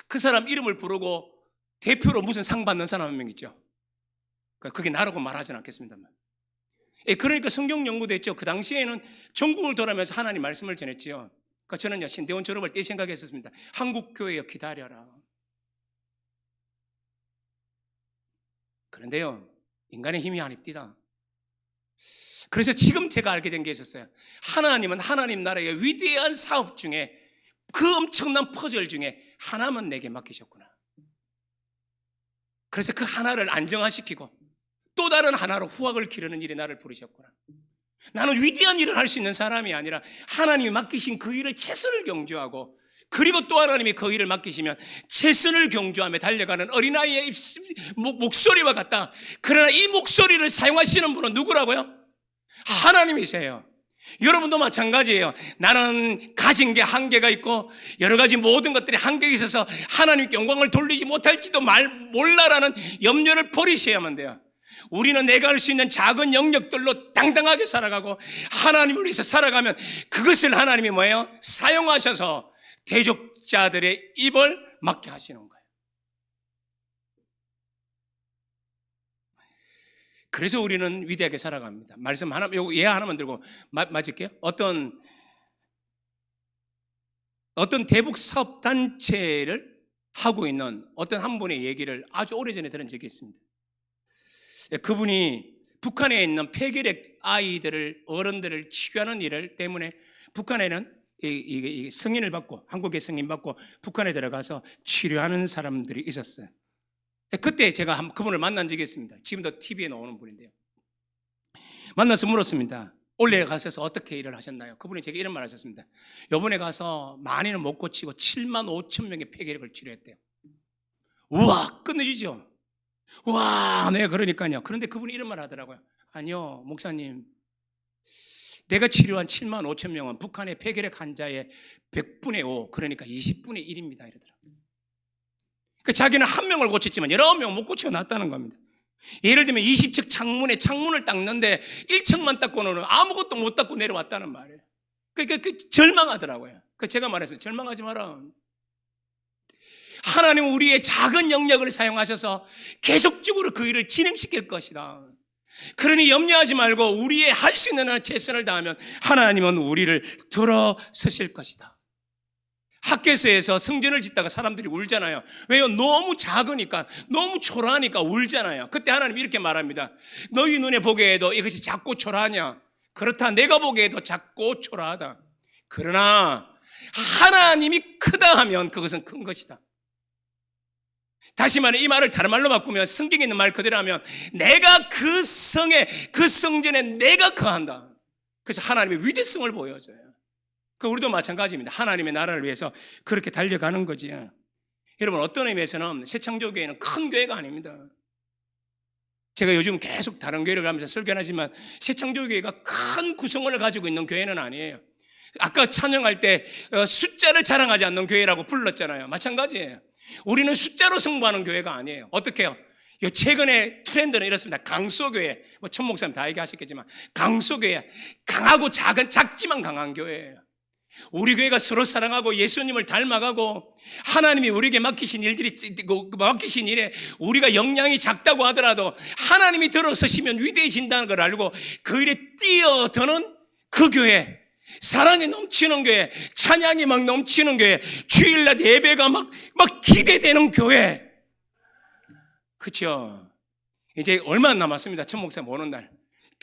그 사람 이름을 부르고 대표로 무슨 상 받는 사람 한 명 있죠. 그게 나라고 말하지는 않겠습니다만. 그러니까 성경 연구도 했죠. 그 당시에는 전국을 돌아면서 하나님 말씀을 전했지요. 그러니까 저는요, 신대원 졸업할 때 생각했었습니다. 한국교회여 기다려라. 그런데요, 인간의 힘이 아닙니다. 그래서 지금 제가 알게 된 게 있었어요. 하나님은 하나님 나라의 위대한 사업 중에 그 엄청난 퍼즐 중에 하나만 내게 맡기셨구나. 그래서 그 하나를 안정화시키고 또 다른 하나로 후학을 기르는 일에 나를 부르셨구나. 나는 위대한 일을 할 수 있는 사람이 아니라 하나님이 맡기신 그 일을 최선을 경주하고, 그리고 또 하나님이 그 일을 맡기시면 최선을 경주하며 달려가는 어린아이의 목소리와 같다. 그러나 이 목소리를 사용하시는 분은 누구라고요? 하나님이세요. 여러분도 마찬가지예요. 나는 가진 게 한계가 있고 여러 가지 모든 것들이 한계가 있어서 하나님께 영광을 돌리지 못할지도 몰라라는 염려를 버리셔야만 돼요. 우리는 내가 할 수 있는 작은 영역들로 당당하게 살아가고 하나님을 위해서 살아가면 그것을 하나님이 뭐예요? 사용하셔서 대적자들의 입을 막게 하시는 거예요. 그래서 우리는 위대하게 살아갑니다. 말씀 하나, 요거 예 하나만 들고 맞을게요. 어떤 대북 사업 단체를 하고 있는 어떤 한 분의 얘기를 아주 오래전에 들은 적이 있습니다. 그분이 북한에 있는 폐결핵 아이들을, 어른들을 치료하는 일을 때문에 북한에는 이 승인을 받고, 한국의 승인 받고 북한에 들어가서 치료하는 사람들이 있었어요. 그때 제가 그분을 만난 적이 있습니다. 지금도 TV에 나오는 분인데요. 만나서 물었습니다. 올해 가셔서 어떻게 일을 하셨나요? 그분이 제게 이런 말 하셨습니다. 이번에 가서 많이는 못 고치고 7만 5천 명의 폐결핵을 치료했대요. 우와, 끝내주죠. 와, 네, 그러니까요. 그런데 그분이 이런 말 하더라고요. 아니요, 목사님, 내가 치료한 7만 5천 명은 북한의 폐결핵 환자의 100분의 5, 그러니까 20분의 1입니다. 이러더라고요. 그러니까 자기는 한 명을 고쳤지만 여러 명 못 고쳐놨다는 겁니다. 예를 들면 20층 창문을 닦는데 1층만 닦고는 아무것도 못 닦고 내려왔다는 말이에요. 그러니까 절망하더라고요. 그 제가 말했습니다. 절망하지 마라. 하나님은 우리의 작은 영역을 사용하셔서 계속적으로 그 일을 진행시킬 것이다. 그러니 염려하지 말고 우리의 할 수 있는 한 최선을 다하면 하나님은 우리를 들어서실 것이다. 학교에서 성전을 짓다가 사람들이 울잖아요. 왜요? 너무 작으니까, 너무 초라하니까 울잖아요. 그때 하나님이 이렇게 말합니다. 너희 눈에 보기에도 이것이 작고 초라하냐? 그렇다. 내가 보기에도 작고 초라하다. 그러나 하나님이 크다 하면 그것은 큰 것이다. 다시 말해, 이 말을 다른 말로 바꾸면, 성경에 있는 말 그대로 하면 내가 그 성에, 그 성전에 내가 거한다. 그래서 하나님의 위대성을 보여줘요. 우리도 마찬가지입니다. 하나님의 나라를 위해서 그렇게 달려가는 거지. 여러분, 어떤 의미에서는 새창조교회는 큰 교회가 아닙니다. 제가 요즘 계속 다른 교회를 가면서 설교하지만 새창조교회가 큰 구성원을 가지고 있는 교회는 아니에요. 아까 찬양할 때 숫자를 자랑하지 않는 교회라고 불렀잖아요. 마찬가지예요. 우리는 숫자로 승부하는 교회가 아니에요. 어떻게 해요? 최근에 트렌드는 이렇습니다. 강소교회, 천 목사님 다 얘기하셨겠지만 강소교회, 강하고 작지만 강한 교회예요. 우리 교회가 서로 사랑하고 예수님을 닮아가고 하나님이 우리에게 맡기신 일에 우리가 역량이 작다고 하더라도 하나님이 들어서시면 위대해진다는 걸 알고 그 일에 뛰어드는 그 교회, 사랑이 넘치는 교회, 찬양이 막 넘치는 교회, 주일날 예배가 막 기대되는 교회. 그렇죠? 이제 얼마 안 남았습니다. 천 목사님 오는 날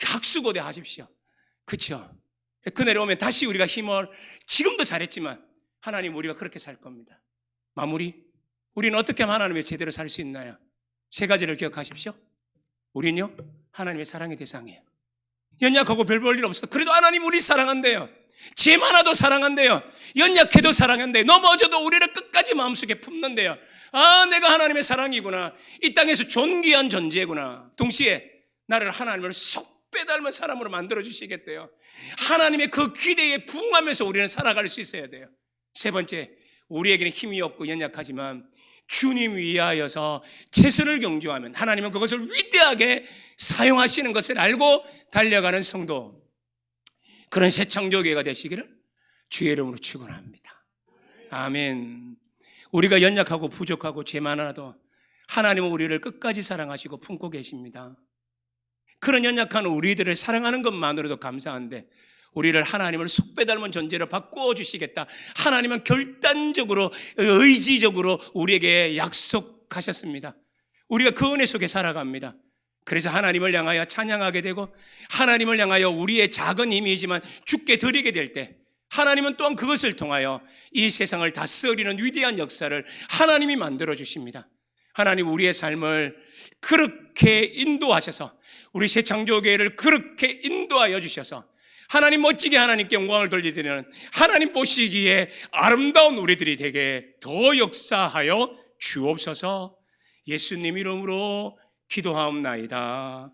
학수고대 하십시오. 그렇죠? 그날이 오면 다시 우리가 힘을, 지금도 잘했지만 하나님 우리가 그렇게 살 겁니다. 마무리. 우리는 어떻게 하면 하나님의 제대로 살 수 있나요? 세 가지를 기억하십시오. 우리는요, 하나님의 사랑의 대상이에요. 연약하고 별 볼 일 없어. 그래도 하나님 우리 사랑한대요. 죄 많아도 사랑한대요. 연약해도 사랑한대요. 넘어져도 우리를 끝까지 마음속에 품는데요. 아, 내가 하나님의 사랑이구나. 이 땅에서 존귀한 존재구나. 동시에 나를 하나님을 속 빼닮은 사람으로 만들어주시겠대요. 하나님의 그 기대에 부응하면서 우리는 살아갈 수 있어야 돼요. 세 번째, 우리에게는 힘이 없고 연약하지만 주님 위하여서 최선을 경주하면 하나님은 그것을 위대하게 사용하시는 것을 알고 달려가는 성도, 그런 새 창조교회가 되시기를 주의 이름으로 축원합니다. 아멘. 우리가 연약하고 부족하고 죄 많아도 하나님은 우리를 끝까지 사랑하시고 품고 계십니다. 그런 연약한 우리들을 사랑하는 것만으로도 감사한데 우리를 하나님을 속 빼닮은 존재로 바꿔주시겠다. 하나님은 결단적으로, 의지적으로 우리에게 약속하셨습니다. 우리가 그 은혜 속에 살아갑니다. 그래서 하나님을 향하여 찬양하게 되고 하나님을 향하여 우리의 작은 힘이지만 주께 드리게 될 때 하나님은 또한 그것을 통하여 이 세상을 다스리는 위대한 역사를 하나님이 만들어 주십니다. 하나님 우리의 삶을 그렇게 인도하셔서 우리 새창조교회를 그렇게 인도하여 주셔서 하나님 멋지게 하나님께 영광을 돌려드리는, 하나님 보시기에 아름다운 우리들이 되게 더 역사하여 주옵소서. 예수님 이름으로 기도하옵나이다.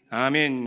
아멘.